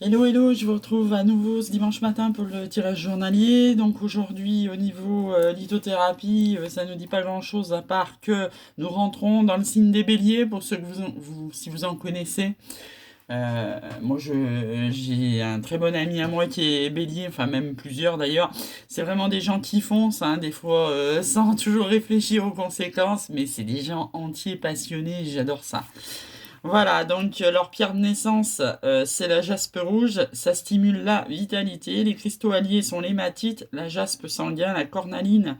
Hello, hello, je vous retrouve à nouveau ce dimanche matin pour le tirage journalier. Donc aujourd'hui, au niveau lithothérapie, ça ne nous dit pas grand-chose à part que nous rentrons dans le signe des béliers, pour ceux que si vous en connaissez. Moi, j'ai un très bon ami à moi qui est bélier, enfin même plusieurs d'ailleurs. C'est vraiment des gens qui foncent, hein, des fois sans toujours réfléchir aux conséquences, mais c'est des gens entiers, passionnés, j'adore ça. Voilà, donc leur pierre de naissance, c'est la jaspe rouge. Ça stimule la vitalité. Les cristaux alliés sont l'hématite, la jaspe sanguin, la cornaline,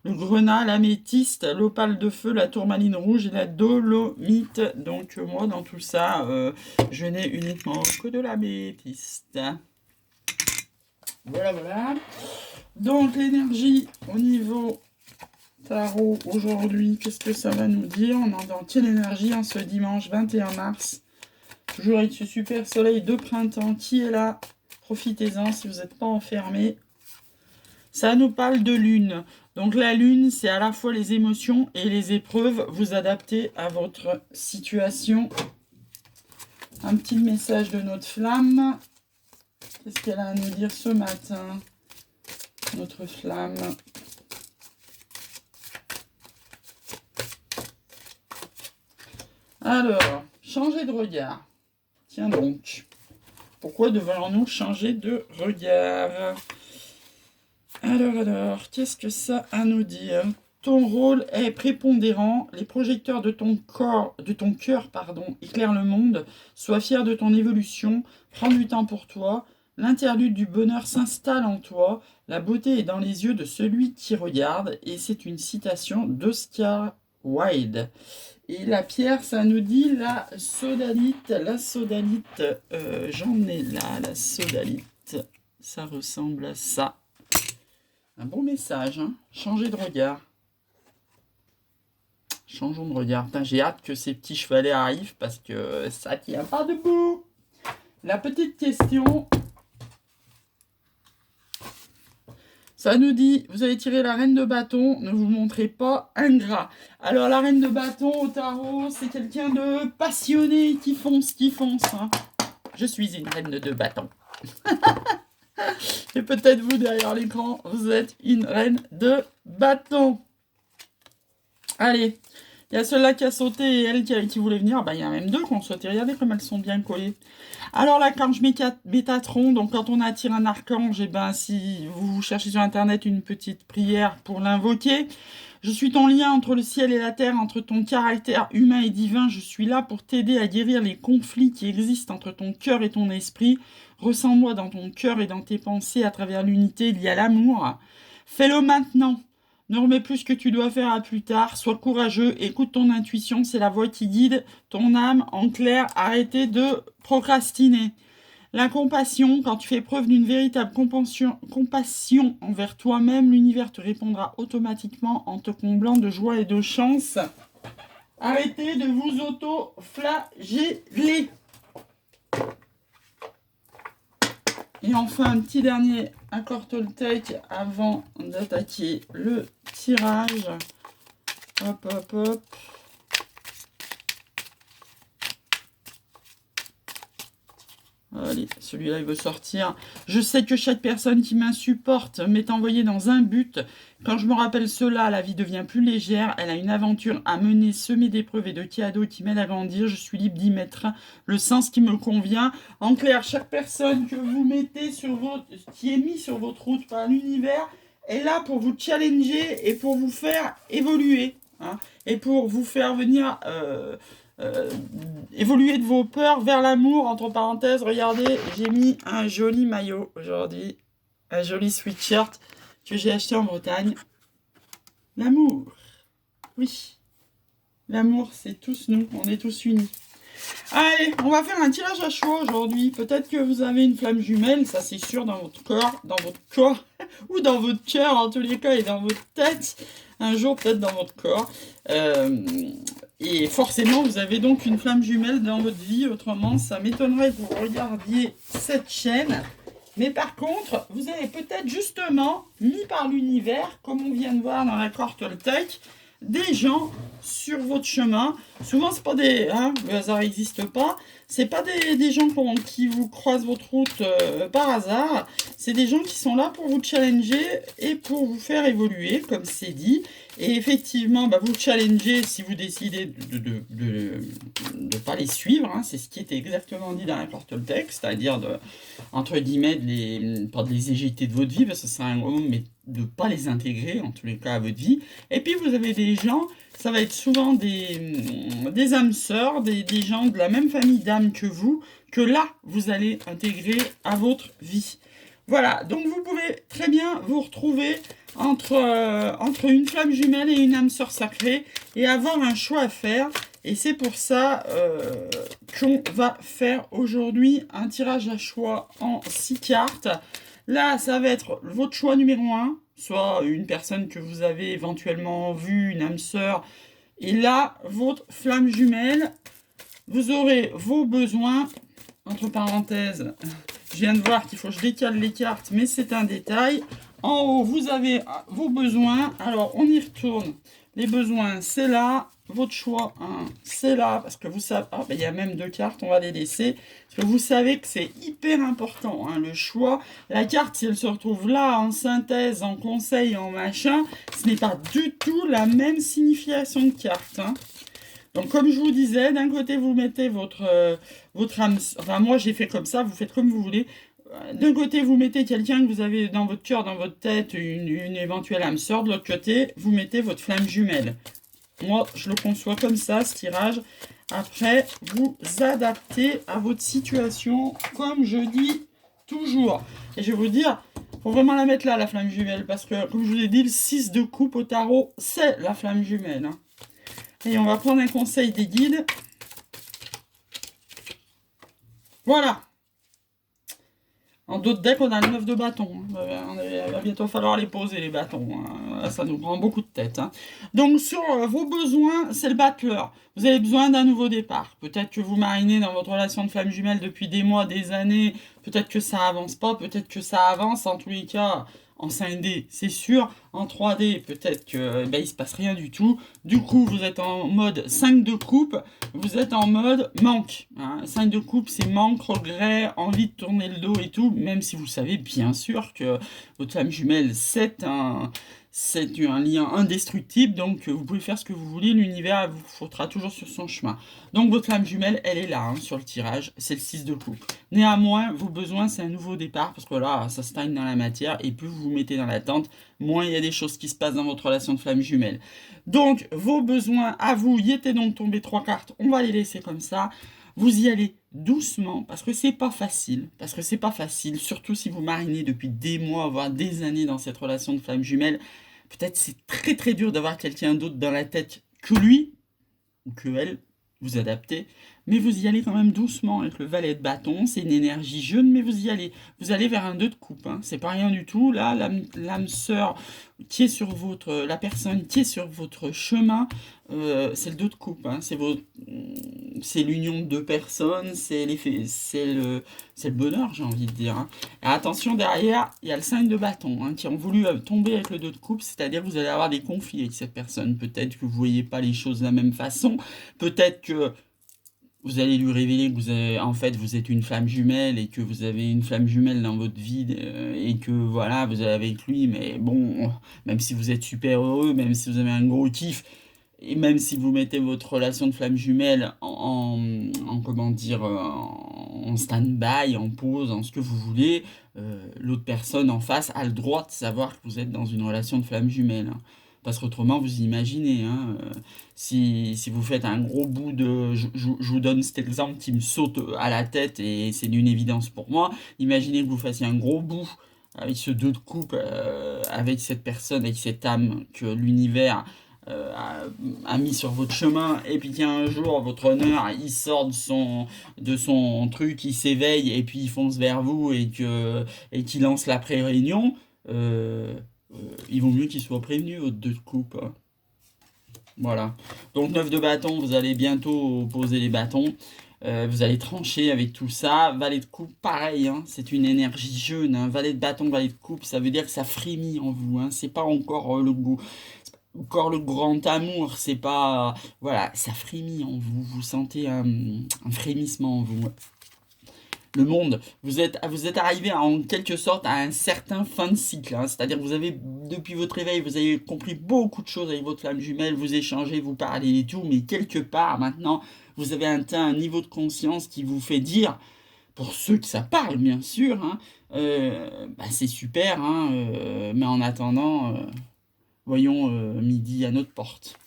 le grenat, l'améthyste, l'opale de feu, la tourmaline rouge et la dolomite. Donc moi, dans tout ça, je n'ai uniquement que de l'améthyste. Voilà, voilà. Donc l'énergie au niveau tarot aujourd'hui, qu'est-ce que ça va nous dire? On est dans quelle énergie en ce dimanche 21 mars? Toujours avec ce super soleil de printemps qui est là. Profitez-en si vous n'êtes pas enfermés. Ça nous parle de lune. Donc la lune, c'est à la fois les émotions et les épreuves. Vous adaptez à votre situation. Un petit message de notre flamme. Qu'est-ce qu'elle a à nous dire ce matin? Notre flamme. Alors, changer de regard. Tiens donc. Pourquoi devrions-nous changer de regard? Alors, qu'est-ce que ça a à nous dire? Ton rôle est prépondérant. Les projecteurs de ton cœur, éclairent le monde. Sois fier de ton évolution. Prends du temps pour toi. L'interlude du bonheur s'installe en toi. La beauté est dans les yeux de celui qui regarde. Et c'est une citation d'Oscar Wilde. Et la pierre, ça nous dit la sodalite. La sodalite, j'en ai là, la sodalite. Ça ressemble à ça. Un bon message, hein. Changer de regard. Changeons de regard. J'ai hâte que ces petits chevalets arrivent parce que ça tient pas debout. La petite question. Ça nous dit, vous avez tiré la reine de bâton, ne vous montrez pas ingrat. Alors la reine de bâton au tarot, c'est quelqu'un de passionné qui fonce. Hein. Je suis une reine de bâton. Et peut-être vous derrière l'écran, vous êtes une reine de bâton. Allez, il y a celle-là qui a sauté et elle qui voulait venir. Bah, il y a même deux qui ont sauté. Regardez comme elles sont bien collées. Alors l'archange Métatron, donc quand on attire un archange, et ben si vous cherchez sur internet une petite prière pour l'invoquer, je suis ton lien entre le ciel et la terre, entre ton caractère humain et divin. Je suis là pour t'aider à guérir les conflits qui existent entre ton cœur et ton esprit. Ressens-moi dans ton cœur et dans tes pensées à travers l'unité. Il y a l'amour. Fais-le maintenant. Ne remets plus ce que tu dois faire à plus tard. Sois courageux. Écoute ton intuition. C'est la voix qui guide ton âme. En clair, arrêtez de procrastiner. La compassion, quand tu fais preuve d'une véritable compassion envers toi-même, l'univers te répondra automatiquement en te comblant de joie et de chance. Arrêtez de vous auto-flageller. Et enfin, un petit dernier accord Toltec avant d'attaquer le tirage. Hop, hop, hop. Allez, celui-là, il veut sortir. Je sais que chaque personne qui m'insupporte m'est envoyée dans un but. Quand je me rappelle cela, la vie devient plus légère. Elle a une aventure à mener, semée d'épreuves et de cadeaux qui m'aident à grandir. Je suis libre d'y mettre le sens qui me convient. En clair, chaque personne que vous mettez qui est mise sur votre route par l'univers est là pour vous challenger et pour vous faire évoluer. Hein, et pour vous faire venir... évoluer de vos peurs vers l'amour, entre parenthèses. Regardez, j'ai mis un joli maillot aujourd'hui, un joli sweatshirt que j'ai acheté en Bretagne. L'amour, oui, l'amour, c'est tous nous, on est tous unis. Allez, on va faire un tirage à chaud aujourd'hui. Peut-être que vous avez une flamme jumelle, ça c'est sûr, dans votre corps, ou dans votre cœur en tous les cas, et dans votre tête. Un jour peut-être dans votre corps. Et forcément, vous avez donc une flamme jumelle dans votre vie. Autrement, ça m'étonnerait que vous regardiez cette chaîne. Mais par contre, vous avez peut-être justement mis par l'univers, comme on vient de voir dans l'accord Toltec, des gens sur votre chemin. Souvent, c'est pas des... Hein, le hasard n'existe pas. C'est pas des gens qui vous croisent votre route par hasard. C'est des gens qui sont là pour vous challenger et pour vous faire évoluer, comme c'est dit. Et effectivement, bah, vous challenger si vous décidez de pas les suivre. Hein, c'est ce qui était exactement dit dans n'importe le texte, c'est-à-dire de, entre guillemets, pas de les éjecter de votre vie, parce que c'est un gros mot, mais de ne pas les intégrer, en tous les cas, à votre vie. Et puis, vous avez des gens, ça va être souvent des âmes sœurs, des gens de la même famille d'âmes que vous, que là, vous allez intégrer à votre vie. Voilà, donc vous pouvez très bien vous retrouver entre une flamme jumelle et une âme sœur sacrée et avoir un choix à faire. Et c'est pour ça qu'on va faire aujourd'hui un tirage à choix en 6 cartes. Là, ça va être votre choix numéro 1, soit une personne que vous avez éventuellement vue, une âme sœur. Et là, votre flamme jumelle, vous aurez vos besoins, entre parenthèses, je viens de voir qu'il faut que je décale les cartes, mais c'est un détail. En haut, vous avez vos besoins. Alors, on y retourne. Les besoins, c'est là. Votre choix, hein, c'est là. Parce que vous savez... Ah, ben, il y a même 2 cartes, on va les laisser. Parce que vous savez que c'est hyper important, hein, le choix. La carte, si elle se retrouve là, en synthèse, en conseil, en machin, ce n'est pas du tout la même signification de carte, hein. Donc, comme je vous disais, d'un côté, vous mettez votre âme... Enfin, moi, j'ai fait comme ça, vous faites comme vous voulez. D'un côté, vous mettez quelqu'un que vous avez dans votre cœur, dans votre tête, une éventuelle âme sœur. De l'autre côté, vous mettez votre flamme jumelle. Moi, je le conçois comme ça, ce tirage. Après, vous adaptez à votre situation, comme je dis toujours. Et je vais vous dire, il faut vraiment la mettre là, la flamme jumelle, parce que, comme je vous l'ai dit, le 6 de coupe au tarot, c'est la flamme jumelle, hein. Et on va prendre un conseil des guides. Voilà. En d'autres decks, on a le 9 de bâton. Il va bientôt falloir les poser, les bâtons, hein. Ça nous prend beaucoup de tête, hein. Donc, sur vos besoins, c'est le battleur. Vous avez besoin d'un nouveau départ. Peut-être que vous marinez dans votre relation de flamme jumelle depuis des mois, des années. Peut-être que ça avance pas. Peut-être que ça avance. En tous les cas, en 5D, c'est sûr. En 3D, peut-être que il se passe rien du tout. Du coup, vous êtes en mode 5 de coupe. Vous êtes en mode manque, hein. 5 de coupe, c'est manque, regret, envie de tourner le dos et tout. Même si vous savez bien sûr que votre flamme jumelle, c'est un lien indestructible. Donc, vous pouvez faire ce que vous voulez. L'univers vous fera toujours sur son chemin. Donc, votre flamme jumelle, elle est là, hein, sur le tirage. C'est le 6 de coupe. Néanmoins, vos besoins, c'est un nouveau départ. Parce que là, ça stagne dans la matière. Et plus vous vous mettez dans l'attente, moins il y a des choses qui se passent dans votre relation de flamme jumelle. Donc, vos besoins à vous, y étaient donc tombés 3 cartes. On va les laisser comme ça. Vous y allez doucement, parce que c'est pas facile. Parce que c'est pas facile, surtout si vous marinez depuis des mois, voire des années dans cette relation de flamme jumelle. Peut-être c'est très très dur d'avoir quelqu'un d'autre dans la tête que lui, ou que elle, vous adaptez. Mais vous y allez quand même doucement avec le valet de bâton. C'est une énergie jeune, mais vous y allez. Vous allez vers un 2 de coupe, hein. C'est pas rien du tout. Là, l'âme sœur qui est sur la personne qui est sur votre chemin, c'est le 2 de coupe, hein. C'est l'union de 2 personnes, c'est le bonheur, j'ai envie de dire, hein. Et attention, derrière, il y a le 5 de bâton, hein, qui ont voulu tomber avec le 2 de coupe, c'est-à-dire que vous allez avoir des conflits avec cette personne. Peut-être que vous ne voyez pas les choses de la même façon, peut-être que vous allez lui révéler que vous êtes une flamme jumelle et que vous avez une flamme jumelle dans votre vie et que voilà, vous êtes avec lui, mais bon, même si vous êtes super heureux, même si vous avez un gros kiff, et même si vous mettez votre relation de flamme jumelle comment dire, en stand-by, en pause, en ce que vous voulez, l'autre personne en face a le droit de savoir que vous êtes dans une relation de flamme jumelle, hein. Parce qu'autrement, vous imaginez, hein, si vous faites un gros bout de... Je vous donne cet exemple qui me saute à la tête et c'est d'une évidence pour moi. Imaginez que vous fassiez un gros bout avec ce 2 de coupe, avec cette personne, avec cette âme que l'univers a mis sur votre chemin, et puis qu'un jour, votre honneur, il sort de son truc, il s'éveille, et puis il fonce vers vous, et qu'il lance la pré-réunion. Il vaut mieux qu'il soit prévenu, votre 2 de coupe, hein. Voilà. Donc 9 de bâton, vous allez bientôt poser les bâtons. Vous allez trancher avec tout ça. Valet de coupe, pareil, hein, c'est une énergie jeune, hein. Valet de bâton, valet de coupe, ça veut dire que ça frémit en vous, hein. C'est pas encore le goût. encore le grand amour, c'est pas... Voilà, ça frémit en vous, vous sentez un frémissement en vous. Le monde, vous êtes arrivé en quelque sorte à un certain fin de cycle, hein. C'est-à-dire que vous avez, depuis votre réveil, vous avez compris beaucoup de choses avec votre flamme jumelle, vous échangez, vous parlez et tout, mais quelque part maintenant, vous avez atteint un niveau de conscience qui vous fait dire, pour ceux que ça parle bien sûr, hein, bah, c'est super, hein, mais en attendant, voyons midi à notre porte.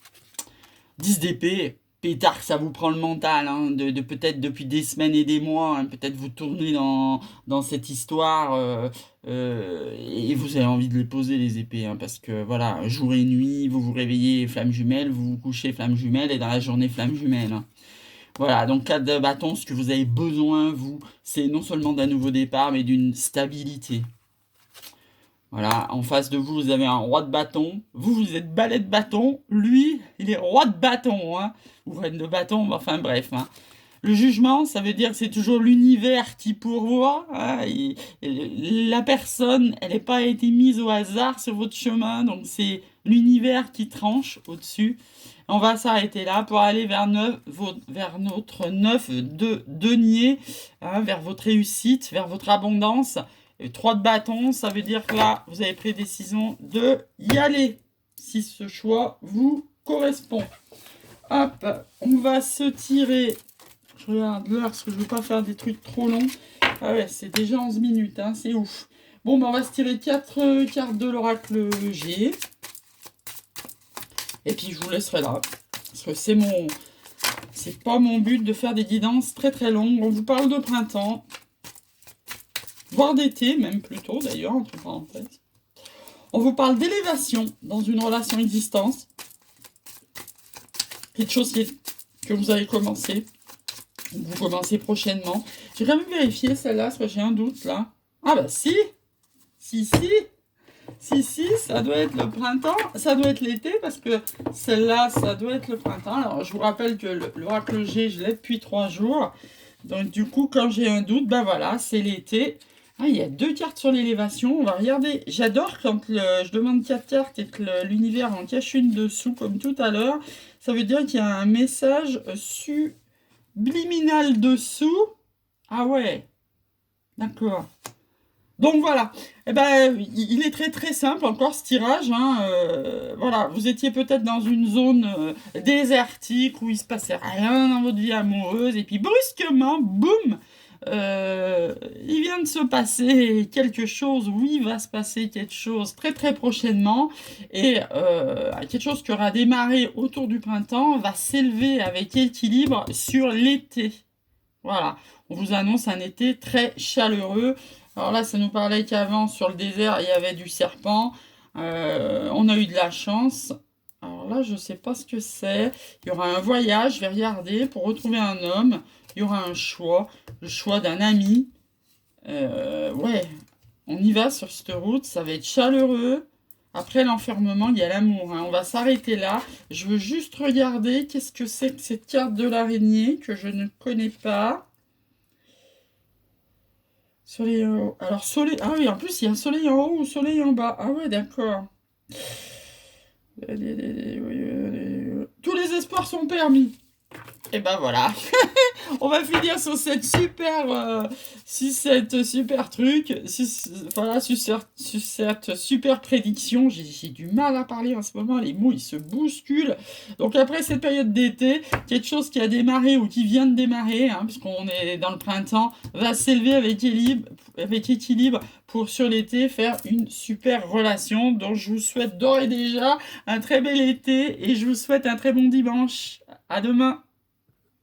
10 d'épée, pétard, ça vous prend le mental, hein, de peut-être depuis des semaines et des mois, hein, peut-être vous tournez dans cette histoire et vous avez envie de les poser les épées, hein, parce que voilà, jour et nuit, vous vous réveillez flamme jumelle, vous vous couchez flamme jumelle et dans la journée flamme jumelle, hein. Voilà, donc 4 de bâton, ce que vous avez besoin, vous, c'est non seulement d'un nouveau départ, mais d'une stabilité. Voilà, en face de vous, vous avez un roi de bâton. Vous, vous êtes balai de bâton. Lui, il est roi de bâton, hein. Ou reine de bâton, enfin bref, hein. Le jugement, ça veut dire que c'est toujours l'univers qui pourvoit, hein. La personne, elle n'a pas été mise au hasard sur votre chemin, donc c'est l'univers qui tranche au-dessus. On va s'arrêter là pour aller vers notre neuf de denier, hein, vers votre réussite, vers votre abondance. Et 3 de bâton, ça veut dire que là, vous avez pris décision de y aller, si ce choix vous correspond. Hop, on va se tirer. Je regarde l'heure parce que je ne veux pas faire des trucs trop longs. Ah ouais, c'est déjà 11 minutes, hein, c'est ouf. Bon, ben on va se tirer 4 cartes de l'oracle G. Et puis je vous laisserai là. Parce que c'est pas mon but de faire des guidances très très longues. On vous parle de printemps. Voire d'été, même plutôt d'ailleurs, entre parenthèses. On vous parle d'élévation dans une relation existence. Quelque chose que vous avez commencé. Vous commencez prochainement. J'ai quand même vérifié celle-là, parce que j'ai un doute là. Ah bah si. Si, ça doit être le printemps. Ça doit être l'été, parce que celle-là, ça doit être le printemps. Alors je vous rappelle que l'oracle G, je l'ai depuis 3 jours. Donc du coup, quand j'ai un doute, ben voilà, c'est l'été. Ah, il y a 2 cartes sur l'élévation. On va regarder. J'adore quand je demande 4 cartes et que l'univers en cache une dessous, comme tout à l'heure. Ça veut dire qu'il y a un message subliminal dessous. Ah ouais. D'accord. Donc voilà. Eh ben, il est très très simple encore ce tirage, hein. Voilà, vous étiez peut-être dans une zone désertique où il se passait rien dans votre vie amoureuse et puis brusquement, boum, il vient de se passer quelque chose, ou il va se passer quelque chose très très prochainement, et quelque chose qui aura démarré autour du printemps va s'élever avec équilibre sur l'été. Voilà, on vous annonce un été très chaleureux. Alors là, ça nous parlait qu'avant, sur le désert, il y avait du serpent. On a eu de la chance. Alors là, je ne sais pas ce que c'est. Il y aura un voyage, je vais regarder, pour retrouver un homme. Il y aura un choix, le choix d'un ami. Ouais, on y va sur cette route, ça va être chaleureux. Après l'enfermement, il y a l'amour, hein. On va s'arrêter là. Je veux juste regarder qu'est-ce que c'est que cette carte de l'araignée que je ne connais pas. Soleil en haut. Alors, soleil... Ah oui, en plus, il y a un soleil en haut ou soleil en bas. Ah ouais, d'accord. Tous les espoirs sont permis. Et ben voilà. On va finir sur cette super truc, voilà, sur cette super prédiction. J'ai du mal à parler en ce moment, les mots ils se bousculent. Donc après cette période d'été, quelque chose qui a démarré ou qui vient de démarrer, hein, puisqu'on est dans le printemps, va s'élever avec équilibre pour sur l'été faire une super relation. Donc je vous souhaite d'ores et déjà un très bel été et je vous souhaite un très bon dimanche. À demain.